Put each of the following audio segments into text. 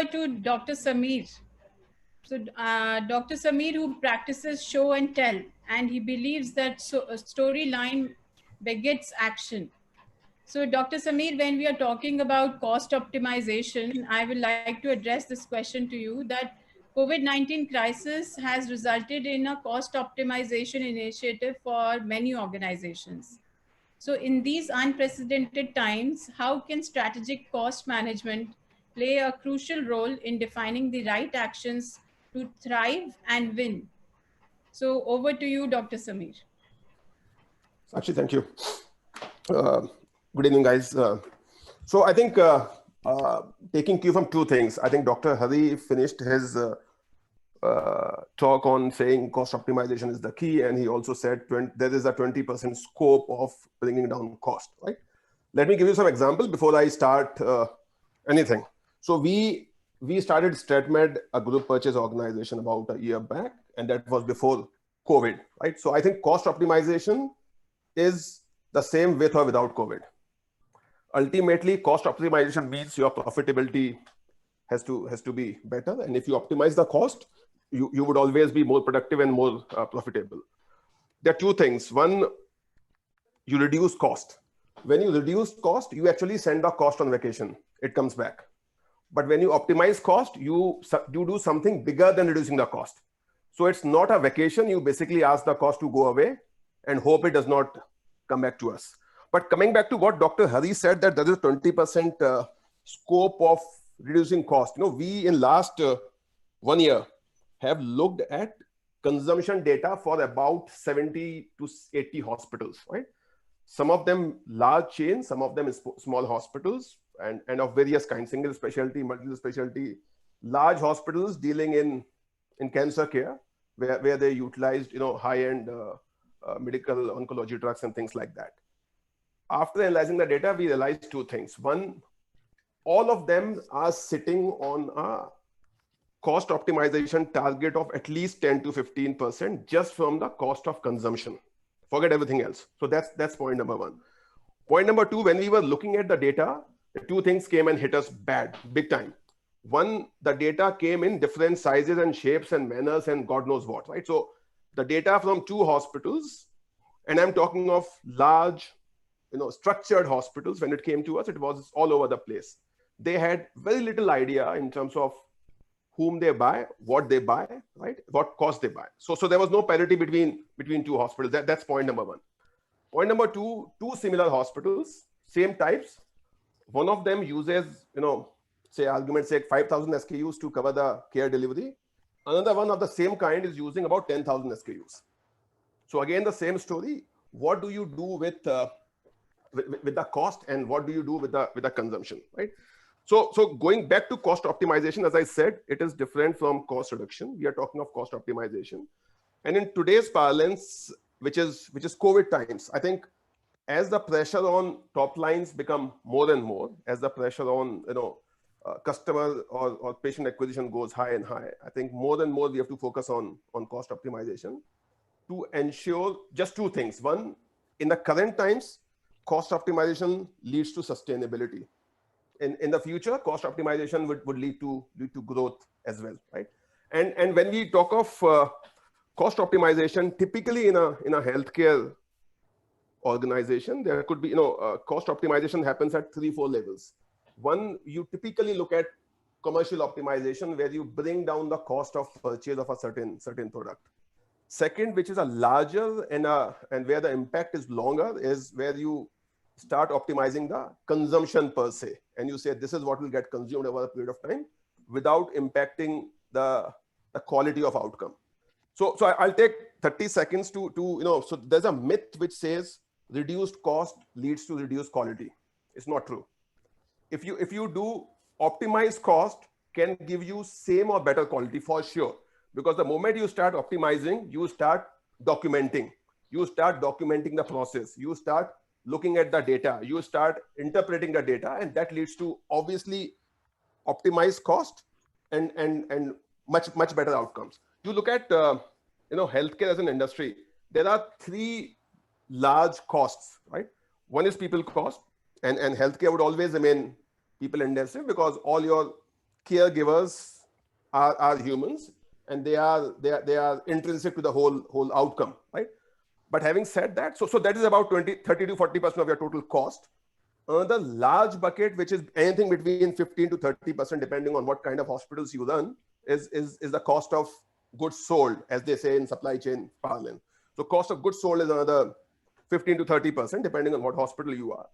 to Dr. Sameer. So, Dr. Sameer, who practices show and tell, and he believes that a storyline begets action. So, Dr. Sameer, when we are talking about cost optimization, I would like to address this question to you that COVID-19 crisis has resulted in a cost optimization initiative for many organizations. So, in these unprecedented times, how can strategic cost management play a crucial role in defining the right actions to thrive and win? So, over to you, Dr. Sameer. Sakshi, thank you. Good evening, guys. So I think taking cue from two things. I think Dr. Hari finished his talk on saying cost optimization is the key, and he also said there is a 20% scope of bringing down cost. Right? Let me give you some example before I start anything. So we started StratMed, a group purchase organization, about a year back, and that was before COVID. Right? So I think cost optimization is the same with or without COVID. Ultimately, cost optimization means your profitability has to be better, and if you optimize the cost, you would always be more productive and more profitable. There are two things. One, you reduce cost. When you reduce cost, you actually send the cost on vacation. It comes back. But when you optimize cost, you do something bigger than reducing the cost. So it's not a vacation. You basically ask the cost to go away and hope it does not come back to us. But coming back to what Dr. Hari said, that there is 20% scope of reducing cost. We in last 1 year have looked at consumption data for about 70 to 80 hospitals, right? Some of them large chains, some of them small hospitals, and of various kinds, single specialty, multiple specialty, large hospitals dealing in cancer care, where they utilized high-end medical oncology drugs and things like that. After analyzing the data, we realized two things. One, all of them are sitting on a cost optimization target of at least 10 to 15% just from the cost of consumption. Forget everything else. So that's point number one. Point number two, when we were looking at the data, the two things came and hit us big time. One, the data came in different sizes and shapes and manners and God knows what, right? So the data from two hospitals, and I'm talking of large, structured hospitals. When it came to us, it was all over the place. They had very little idea in terms of whom they buy, what they buy, right? What cost they buy. So there was no parity between two hospitals. That's point number one. Point number two similar hospitals, same types. One of them uses, say argument's sake, 5,000 SKUs to cover the care delivery. Another one of the same kind is using about 10,000 SKUs. So again, the same story. What do you do with the cost, and what do you do with the consumption, right? So going back to cost optimization, as I said, it is different from cost reduction. We are talking of cost optimization, and in today's parlance, which is COVID times, I think as the pressure on top lines become more and more, as the pressure on customer or patient acquisition goes high and high, I think more and more we have to focus on cost optimization to ensure just two things. One, in the current times, cost optimization leads to sustainability. In the future, cost optimization would lead to growth as well, right? And when we talk of cost optimization, typically in a healthcare organization, there could be cost optimization happens at 3-4 levels. One, you typically look at commercial optimization, where you bring down the cost of purchase of a certain product. Second, which is a larger and where the impact is longer, is where you start optimizing the consumption per se, and you say this is what will get consumed over a period of time without impacting the quality of outcome. So I'll take 30 seconds to so there's a myth which says reduced cost leads to reduced quality. It's not true. If you do optimize cost, can give you same or better quality for sure, because the moment you start optimizing, you start documenting the process, you start looking at the data, you start interpreting the data, and that leads to obviously optimized cost and much better outcomes. You look at healthcare as an industry, there are three large costs, right? One is people cost, and healthcare would always remain people intensive because all your caregivers are humans, and they are intrinsic to the whole outcome, right? But having said that, so that is about 30 to 40% of your total cost. The large bucket, which is anything between 15 to 30%, depending on what kind of hospitals you run, is the cost of goods sold, as they say in supply chain parlance. So cost of goods sold is another 15 to 30%, depending on what hospital you are.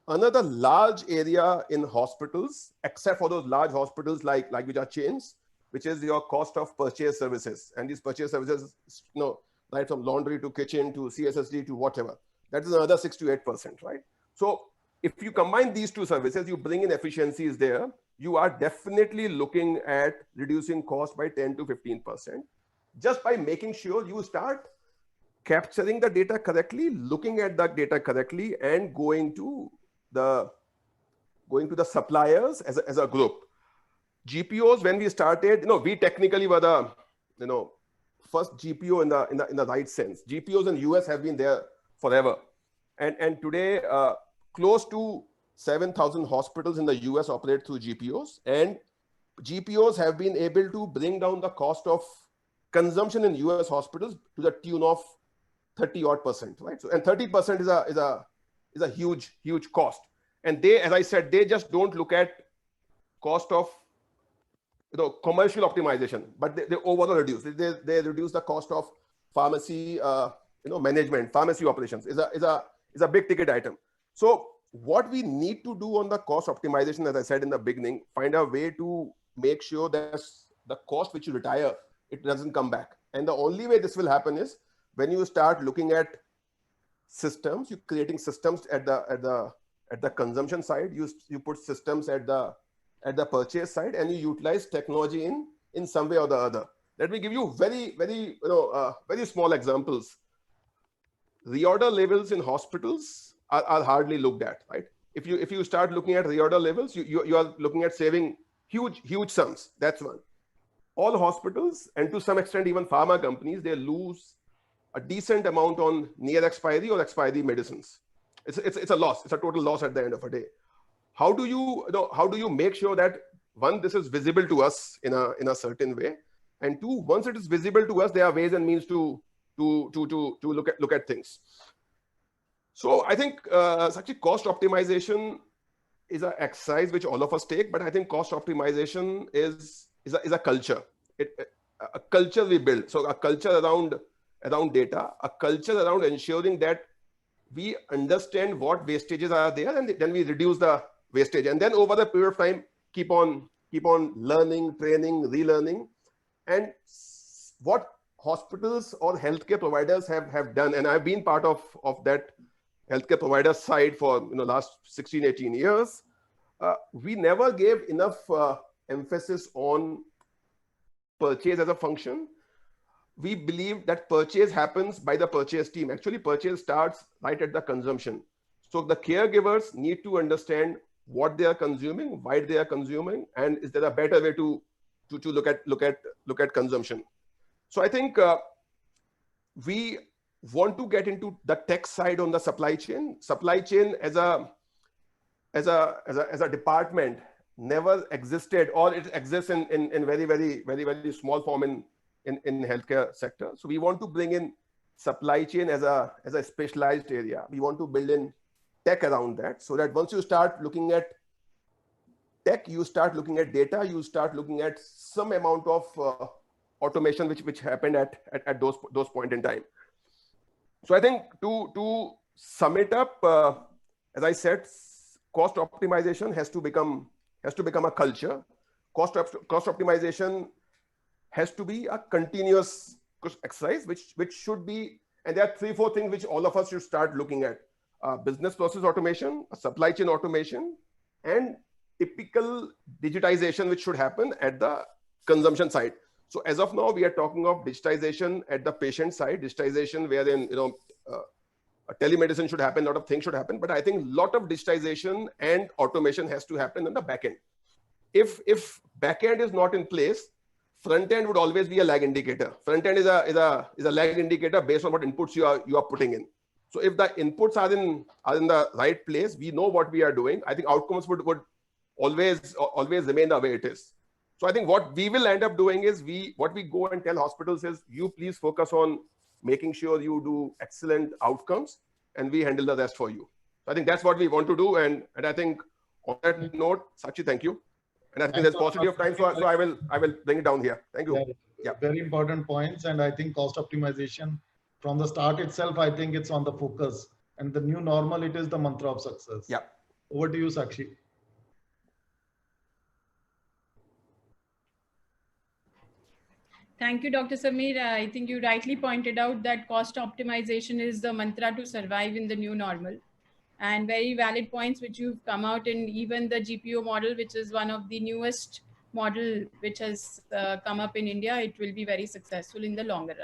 Another large area in hospitals, except for those large hospitals like which are chains, which is your cost of purchase services. And these purchase services, right from laundry to kitchen to CSSD to whatever, that is another 6 to 8%, right? So if you combine these two services, you bring in efficiencies there, you are definitely looking at reducing cost by 10 to 15%, just by making sure you start capturing the data correctly, looking at that data correctly, and going to the suppliers as a group. GPOs, when we started, we technically were the first GPO in the right sense. GPOs in US have been there forever, and today close to 7,000 hospitals in the US operate through GPOs, and GPOs have been able to bring down the cost of consumption in US hospitals to the tune of 30% odd, right? So, and 30% is a huge cost. And they, as I said, they just don't look at cost of commercial optimization, but they overall reduce. They reduce the cost of pharmacy management, pharmacy operations is a big ticket item. So what we need to do on the cost optimization, as I said in the beginning, find a way to make sure that the cost which you retire, it doesn't come back. And the only way this will happen is when you start looking at systems, you're creating systems at the consumption side, you put systems at the purchase side, and you utilize technology in some way or the other. Let me give you very small examples. Reorder levels in hospitals are hardly looked at, right? If you start looking at reorder levels, you are looking at saving huge sums. That's one. All hospitals, and to some extent even pharma companies, they lose a decent amount on near expiry or expiry medicines. It's a loss. It's a total loss at the end of a day. How do you make sure that, one, this is visible to us in a certain way, and two, once it is visible to us, there are ways and means to look at things. So I think actually cost optimization is an exercise which all of us take, but I think cost optimization is a culture. A culture we build. So a culture around data, a culture around ensuring that we understand what wastages are there, and then we reduce the wastage, and then over the period of time keep on learning, training, relearning. And what hospitals or healthcare providers have done, and I've been part of that healthcare provider side for last 16-18 years, we never gave enough emphasis on purchase as a function. We believe that purchase happens by the purchase team. Actually, purchase starts right at the consumption. So the caregivers need to understand what they are consuming, why they are consuming, and is there a better way to look at consumption. So I think we want to get into the tech side on the supply chain. Supply chain as a department never existed, or it exists in very small form in healthcare sector. So we want to bring in supply chain as a specialized area. We want to build in tech around that, so that once you start looking at tech, you start looking at data, you start looking at some amount of automation which happened at those point in time. So I think to sum it up, as I said, cost optimization has to become a culture. Cost optimization has to be a continuous exercise, which should be, and there are 3-4 things which all of us should start looking at: business process automation, supply chain automation, and typical digitization which should happen at the consumption side. So as of now, we are talking of digitization at the patient side, digitization wherein telemedicine should happen, a lot of things should happen. But I think a lot of digitization and automation has to happen on the back end. If back end is not in place, front end would always be a lag indicator. Front end is a lag indicator based on what inputs you are putting in. So if the inputs are in the right place, we know what we are doing. I think outcomes would always remain the way it is. So I think what we will end up doing is what we go and tell hospitals is, you please focus on making sure you do excellent outcomes, and we handle the rest for you. So I think that's what we want to do. And I think on that note, Sachi, thank you. And I think there's paucity of time, so I will bring it down here. Thank you. Yeah. Very important points. And I think cost optimization from the start itself, I think it's on the focus. And the new normal, it is the mantra of success. Yeah. Over to you, Sakshi. Thank you, Dr. Sameer. I think you rightly pointed out that cost optimization is the mantra to survive in the new normal. And very valid points which you've come out in, even the GPO model, which is one of the newest model which has come up in India. It will be very successful in the longer run.